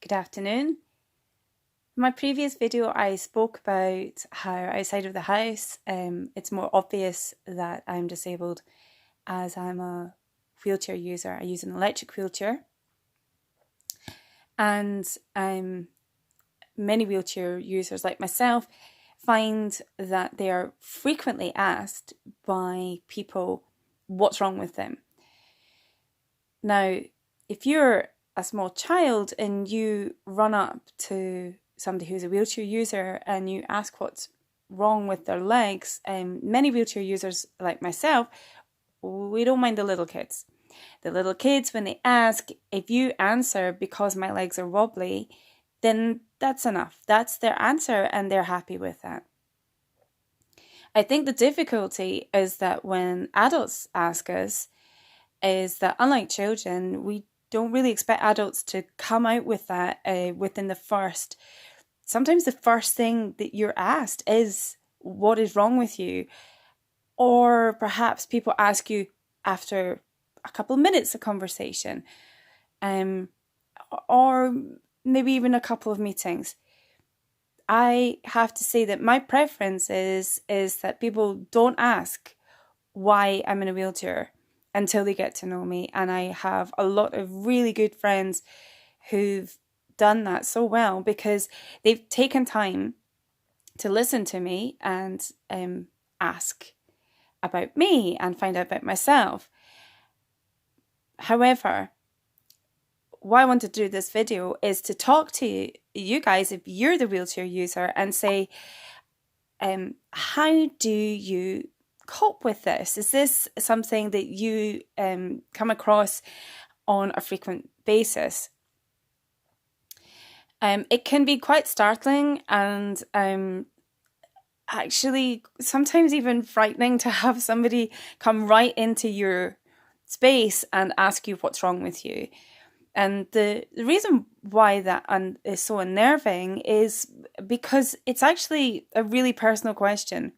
Good afternoon. In my previous video, I spoke about how outside of the house, it's more obvious that I'm disabled as I'm a wheelchair user. I use an electric wheelchair, and many wheelchair users like myself find that they are frequently asked by people what's wrong with them. Now, if you're a small child and you run up to somebody who's a wheelchair user and you ask what's wrong with their legs, many wheelchair users like myself, we don't mind the little kids. The little kids, when they ask, if you answer because my legs are wobbly, then that's enough. That's their answer and they're happy with that. I think the difficulty is that when adults ask us, is that unlike children, we don't really expect adults to come out with that within sometimes the first thing that you're asked is, what is wrong with you? Or perhaps people ask you after a couple of minutes of conversation, or maybe even a couple of meetings. I have to say that my preference is that people don't ask why I'm in a wheelchair until they get to know me. And I have a lot of really good friends who've done that so well because they've taken time to listen to me and ask about me and find out about myself. However, why I want to do this video is to talk to you guys, if you're the wheelchair user, and say, how do you cope with this? Is this something that you come across on a frequent basis? It can be quite startling and actually sometimes even frightening to have somebody come right into your space and ask you what's wrong with you. And the reason why that is so unnerving is because it's actually a really personal question.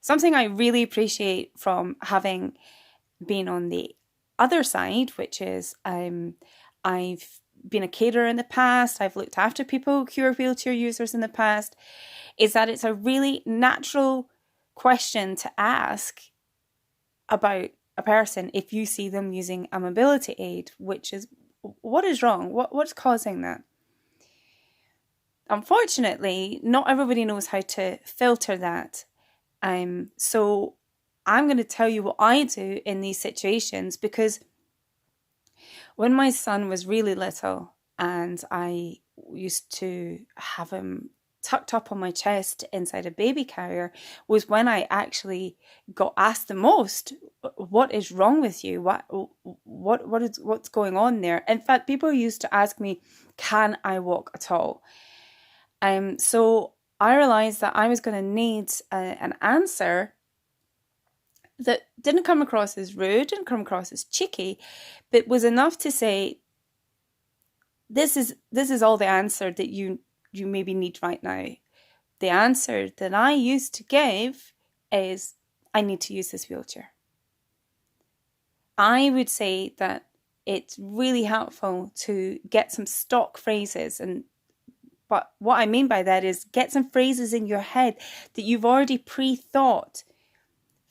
Something I really appreciate from having been on the other side, which is I've been a caterer in the past, I've looked after people who are wheelchair users in the past, is that it's a really natural question to ask about a person if you see them using a mobility aid, which is, what is wrong? What's causing that? Unfortunately, not everybody knows how to filter that. So I'm going to tell you what I do in these situations, because when my son was really little and I used to have him tucked up on my chest inside a baby carrier, was when I actually got asked the most, what is wrong with you? What's going on there? In fact, people used to ask me, can I walk at all? So I realized that I was going to need an answer that didn't come across as rude, didn't come across as cheeky, but was enough to say, this is all the answer that you maybe need right now. The answer that I used to give is, I need to use this wheelchair. I would say that it's really helpful to get some stock phrases, but what I mean by that is get some phrases in your head that you've already pre-thought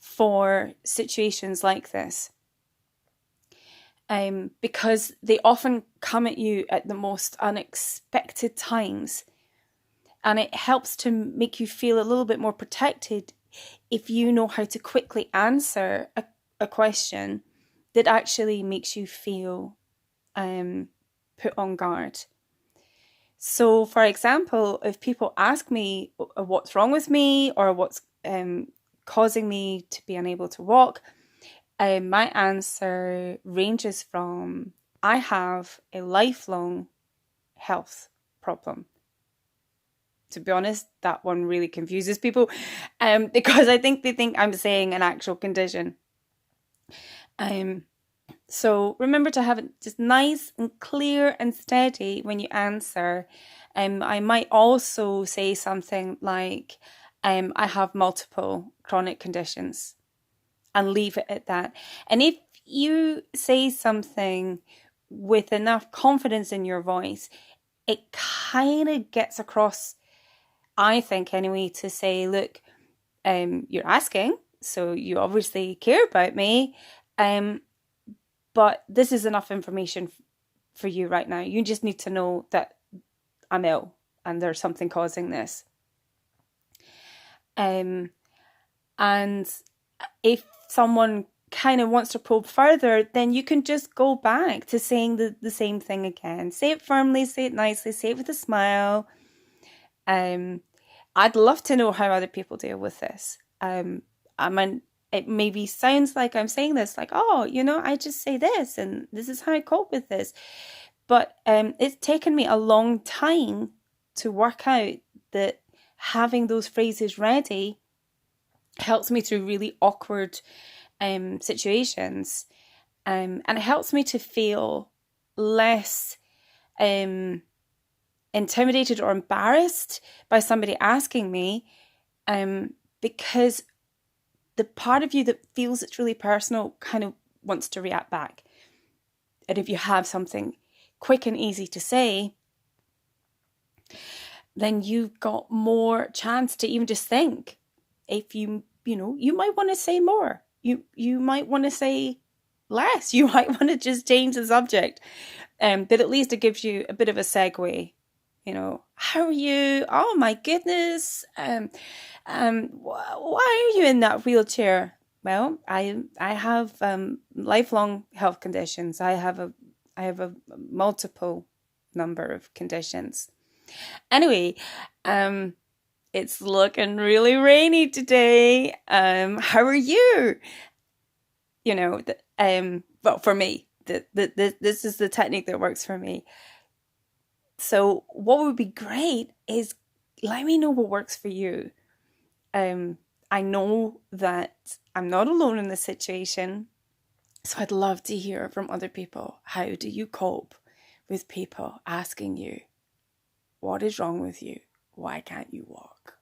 for situations like this. Because they often come at you at the most unexpected times. And it helps to make you feel a little bit more protected if you know how to quickly answer a question that actually makes you feel put on guard. So, for example, if people ask me what's wrong with me or what's causing me to be unable to walk, my answer ranges from, I have a lifelong health problem. To be honest, that one really confuses people because I think they think I'm saying an actual condition. So remember to have it just nice and clear and steady when you answer. I might also say something like, I have multiple chronic conditions, and leave it at that. And if you say something with enough confidence in your voice, it kind of gets across, I think anyway, to say, look, you're asking, so you obviously care about me, but this is enough information for you right now. You just need to know that I'm ill and there's something causing this. And if someone kind of wants to probe further, then you can just go back to saying the same thing again. Say it firmly, say it nicely, say it with a smile. I'd love to know how other people deal with this. I mean, it maybe sounds like I'm saying this, like, oh, you know, I just say this and this is how I cope with this. But it's taken me a long time to work out that having those phrases ready helps me through really awkward situations. And it helps me to feel less intimidated or embarrassed by somebody asking me, because the part of you that feels it's really personal kind of wants to react back. And if you have something quick and easy to say, then you've got more chance to even just think. If you know, you might want to say more. You might want to say less. You might want to just change the subject. But at least it gives you a bit of a segue. You know, how are you? Oh my goodness. Why are you in that wheelchair? Well, I have lifelong health conditions. I have a multiple number of conditions. Anyway, it's looking really rainy today. How are you? You know, well, for me, this is the technique that works for me. So what would be great is let me know what works for you. I know that I'm not alone in this situation. So I'd love to hear from other people. How do you cope with people asking you, what is wrong with you? Why can't you walk?